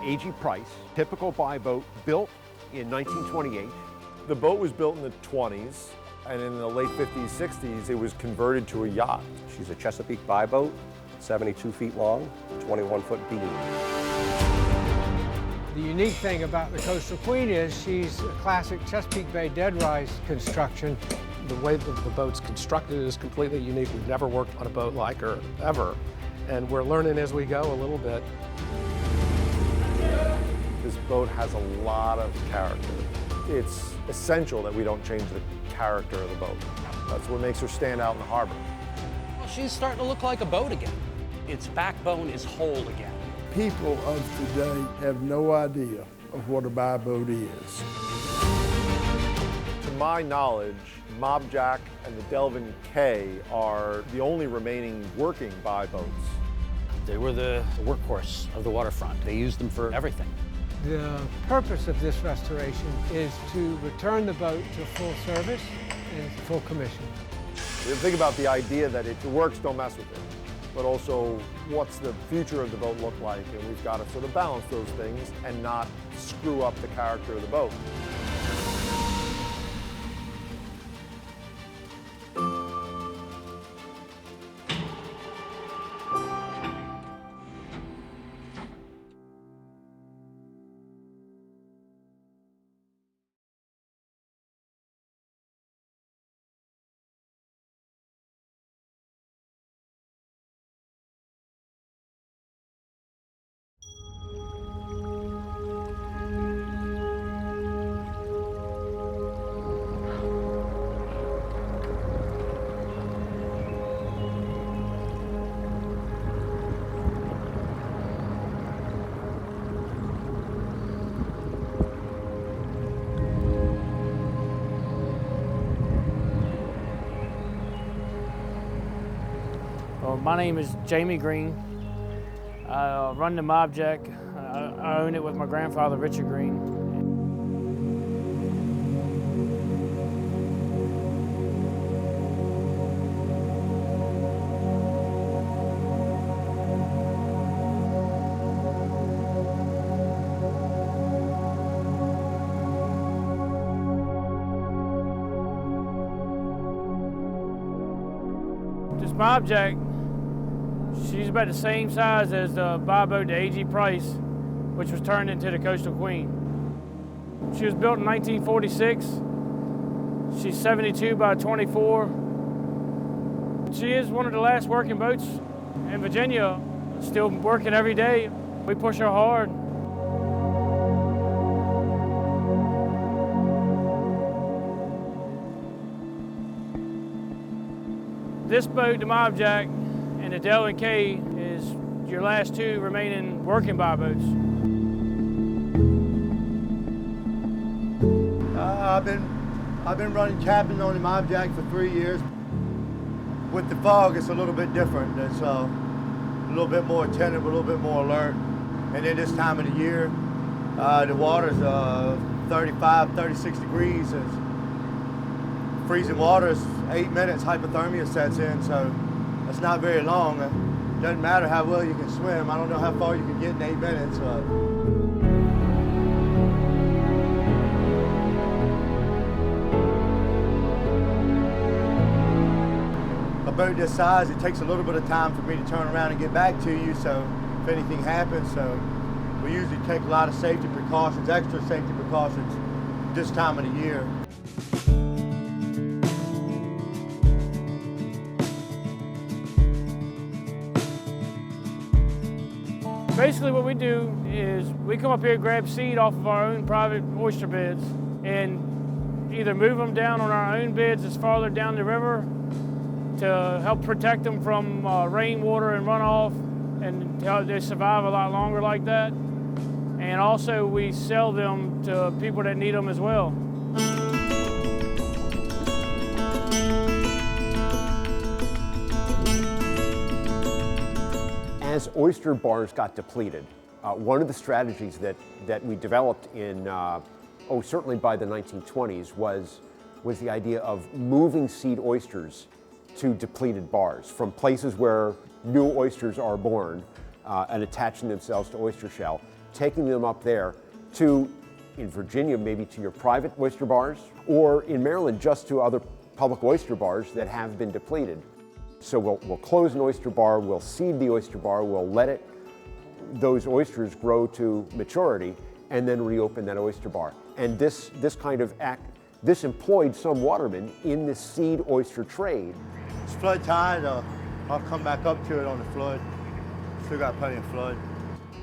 A.G. Price, typical buy boat, built in 1928. The boat was built in the 20s, and in the late 50s, 60s, it was converted to a yacht. She's a Chesapeake Bay Boat, 72 feet long, 21-foot beam. The unique thing about the Coastal Queen is she's a classic Chesapeake Bay dead-rise construction. The way that the boat's constructed is completely unique. We've never worked on a boat like her, ever. And we're learning as we go a little bit. This boat has a lot of character. It's essential that we don't change the character of the boat. That's what makes her stand out in the harbor. Well, she's starting to look like a boat again. Its backbone is whole again. People of today have no idea of what a buy boat is. To my knowledge, Mobjack and the Delvin K are the only remaining working buy boats. They were the workhorse of the waterfront. They used them for everything. The purpose of this restoration is to return the boat to full service and full commission. We think about the idea that if it works, don't mess with it. But also, what's the future of the boat look like? And we've got to sort of balance those things and not screw up the character of the boat. My name is Jamie Green. I run the Mobjack. I own it with my grandfather, Richard Green. This Mobjack, she's about the same size as the buy boat, the A.G. Price, which was turned into the Coastal Queen. She was built in 1946. She's 72 by 24. She is one of the last working boats in Virginia, still working every day. We push her hard. This boat, the Mobjack, and the Delvin K is your last two remaining working buy boats. I've been running cabin on the Mobjack for 3 years. With the fog, it's a little bit different. It's a little bit more attentive, a little bit more alert. And then this time of the year, the water's 35, 36 degrees. It's freezing water is 8 minutes, hypothermia sets in, so it's not very long. It doesn't matter how well you can swim. I don't know how far you can get in 8 minutes. A boat this size, it takes a little bit of time for me to turn around and get back to you, so if anything happens, so we usually take a lot of safety precautions, extra safety precautions this time of the year. Basically what we do is we come up here, grab seed off of our own private oyster beds, and either move them down on our own beds that's farther down the river to help protect them from rainwater and runoff, and they survive a lot longer like that. And also we sell them to people that need them as well. As oyster bars got depleted, one of the strategies that we developed in, certainly by the 1920s, was the idea of moving seed oysters to depleted bars from places where new oysters are born and attaching themselves to oyster shell taking them up there to, in Virginia, maybe to your private oyster bars, or in Maryland, just to other public oyster bars that have been depleted. So we'll close an oyster bar, we'll seed the oyster bar, we'll let those oysters grow to maturity, and then reopen that oyster bar. And this kind of act, this employed some watermen in the seed oyster trade. It's flood tide. I'll come back up to it on the flood. Still got plenty of flood.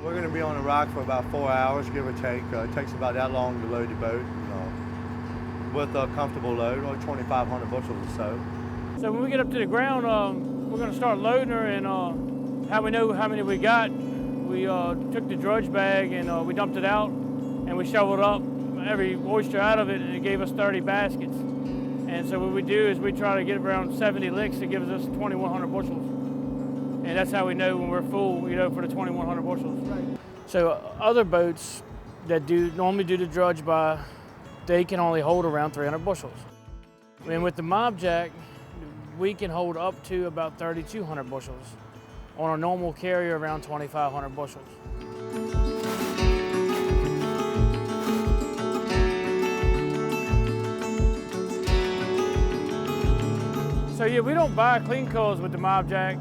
We're going to be on the rock for about 4 hours, give or take. It takes about that long to load the boat with a comfortable load, only 2,500 bushels or so. So when we get up to the ground, we're going to start loading her, and how we know how many we got, we took the drudge bag and we dumped it out, and we shoveled up every oyster out of it, and it gave us 30 baskets. And so what we do is we try to get around 70 licks. It gives us 2,100 bushels. And that's how we know when we're full, for the 2,100 bushels. Right. So other boats that normally do the drudge buy, they can only hold around 300 bushels. And with the Mobjack, we can hold up to about 3,200 bushels. On a normal carrier, around 2,500 bushels. So yeah, we don't buy clean culls with the Mobjack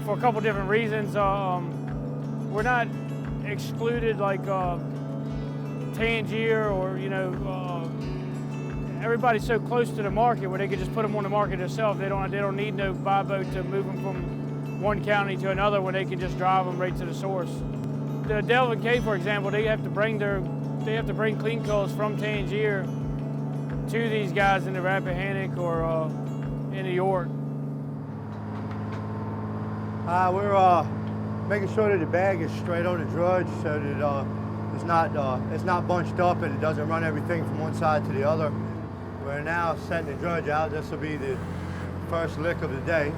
for a couple different reasons. We're not excluded like Tangier or everybody's so close to the market where they could just put them on the market themselves. They don't need no buy boat to move them from one county to another when they can just drive them right to the source. The Delvin Cay, for example, they have to bring clean culls from Tangier to these guys in the Rappahannock or in New York. We're making sure that the bag is straight on the drudge so that it's not bunched up and it doesn't run everything from one side to the other. We're now setting the drudge out. This will be the first lick of the day.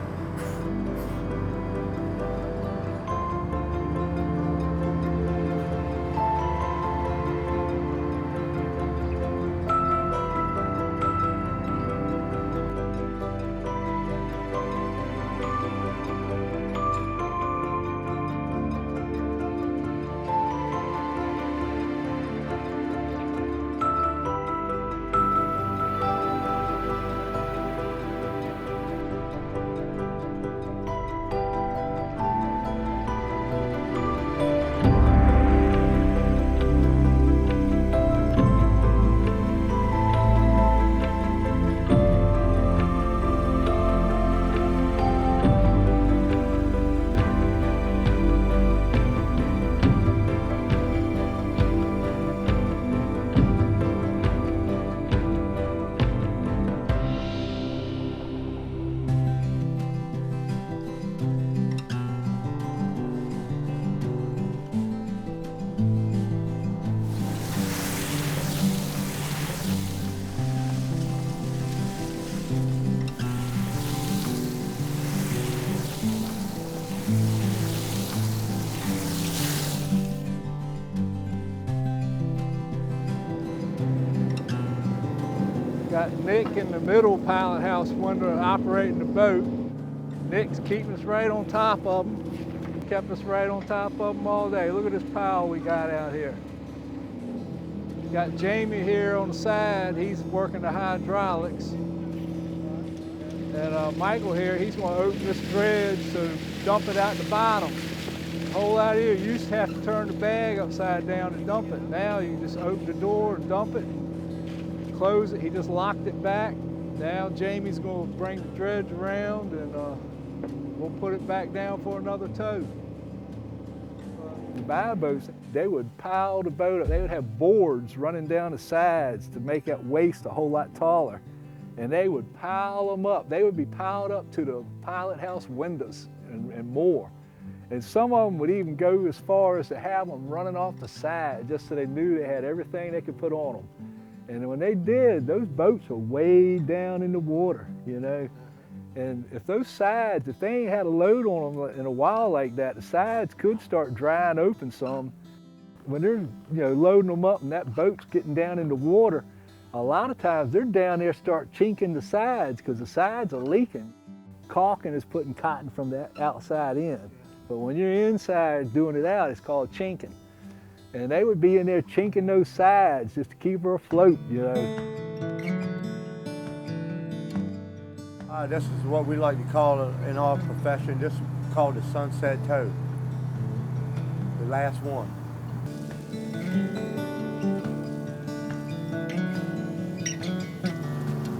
Got Nick in the middle pilot house window operating the boat. Nick's keeping us right on top of them. Kept us right on top of them all day. Look at this pile we got out here. Got Jamie here on the side. He's working the hydraulics. And Michael here, he's going to open this dredge to dump it out the bottom. The hole out here, you used to have to turn the bag upside down to dump it. Now you just open the door and dump it. Close it. He just locked it back. Now Jamie's going to bring the dredge around and we'll put it back down for another tow. The buy boats, they would pile the boat up. They would have boards running down the sides to make that waist a whole lot taller. And they would pile them up. They would be piled up to the pilot house windows and more. And some of them would even go as far as to have them running off the side just so they knew they had everything they could put on them. And when they did, those boats were way down in the water, And if those sides, if they ain't had a load on them in a while like that, the sides could start drying open some. When they're, loading them up and that boat's getting down in the water, a lot of times they're down there start chinking the sides because the sides are leaking. Caulking is putting cotton from the outside in. But when you're inside doing it out, it's called chinking. And they would be in there chinking those sides just to keep her afloat, you know. This is what we like to call it in our profession. This is called the sunset tow. The last one.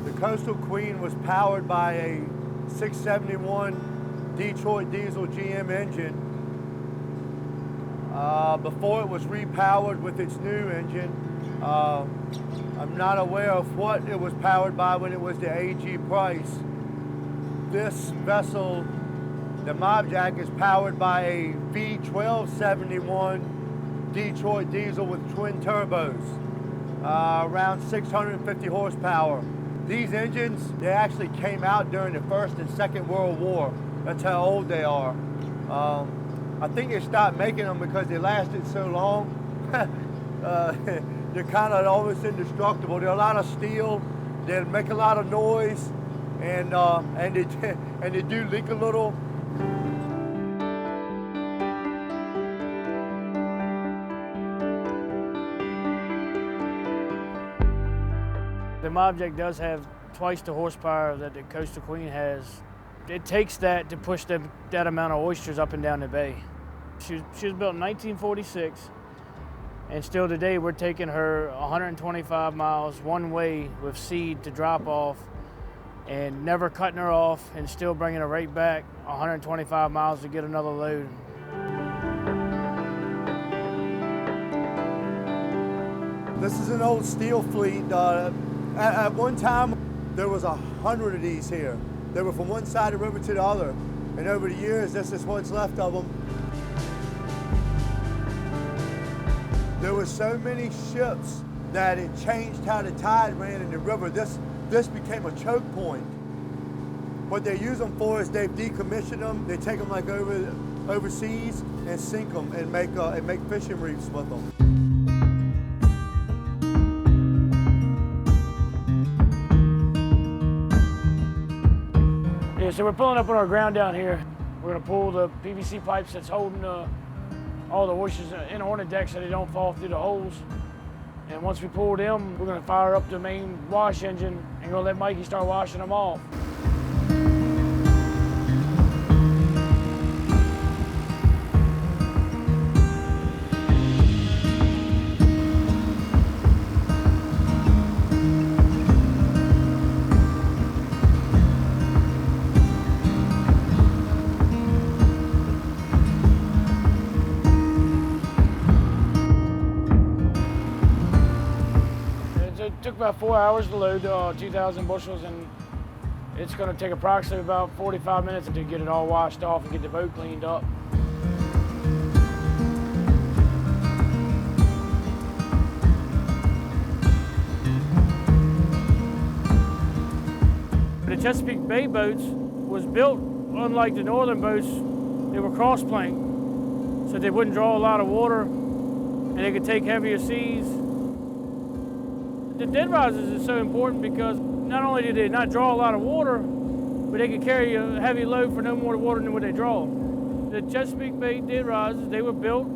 The Coastal Queen was powered by a 671 Detroit diesel GM engine. Before it was repowered with its new engine. I'm not aware of what it was powered by when it was the AG Price. This vessel, the Mobjack, is powered by a V1271 Detroit diesel with twin turbos, around 650 horsepower. These engines, they actually came out during the First and Second World War. That's how old they are. I think they stopped making them because they lasted so long. They're kind of almost indestructible. They're a lot of steel. They make a lot of noise. And they do leak a little. The Mobjack does have twice the horsepower that the Coastal Queen has. It takes that to push that amount of oysters up and down the bay. She was built in 1946, and still today we're taking her 125 miles one way with seed to drop off, and never cutting her off and still bringing her right back 125 miles to get another load. This is an old steel fleet. At one time, there was 100 of these here. They were from one side of the river to the other. And over the years, this is what's left of them. There were so many ships that it changed how the tide ran in the river. This became a choke point. What they use them for is they've decommissioned them. They take them like overseas and sink them and make fishing reefs with them. Yeah, so we're pulling up on our ground down here. We're gonna pull the PVC pipes that's holding all the oysters in on the deck so they don't fall through the holes. And once we pull them, we're gonna fire up the main wash engine and gonna let Mikey start washing them off. It took about 4 hours to load 2,000 bushels, and it's going to take approximately about 45 minutes to get it all washed off and get the boat cleaned up. The Chesapeake Bay Boats was built, unlike the northern boats, they were cross-plank, so they wouldn't draw a lot of water, and they could take heavier seas. The dead risers is so important because not only do they not draw a lot of water, but they could carry a heavy load for no more water than what they draw. The Chesapeake Bay dead risers, they were built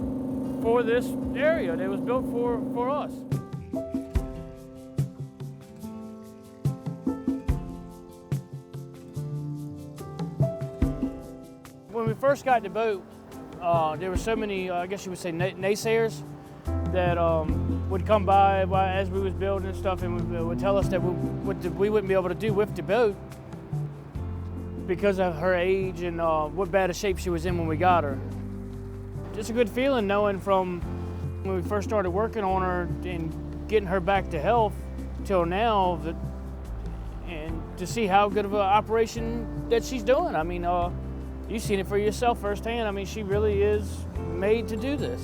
for this area. They was built for us. When we first got the boat, there were so many, I guess you would say, naysayers that would come by as we was building and stuff, and would tell us that we wouldn't be able to do with the boat because of her age and what bad a shape she was in when we got her. Just a good feeling knowing from when we first started working on her and getting her back to health till now, and to see how good of an operation that she's doing. I mean, you've seen it for yourself firsthand. I mean, she really is made to do this.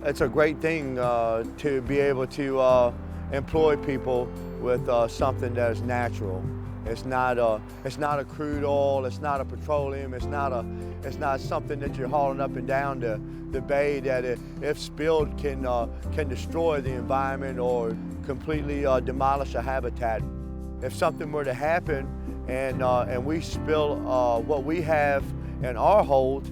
It's a great thing to be able to employ people with something that is natural. It's not a crude oil. It's not a petroleum. It's not something that you're hauling up and down the bay that, if spilled, can destroy the environment or completely demolish a habitat. If something were to happen and we spill what we have in our hold,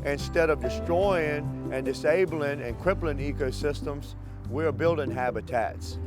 Instead of destroying and disabling and crippling ecosystems, we're building habitats.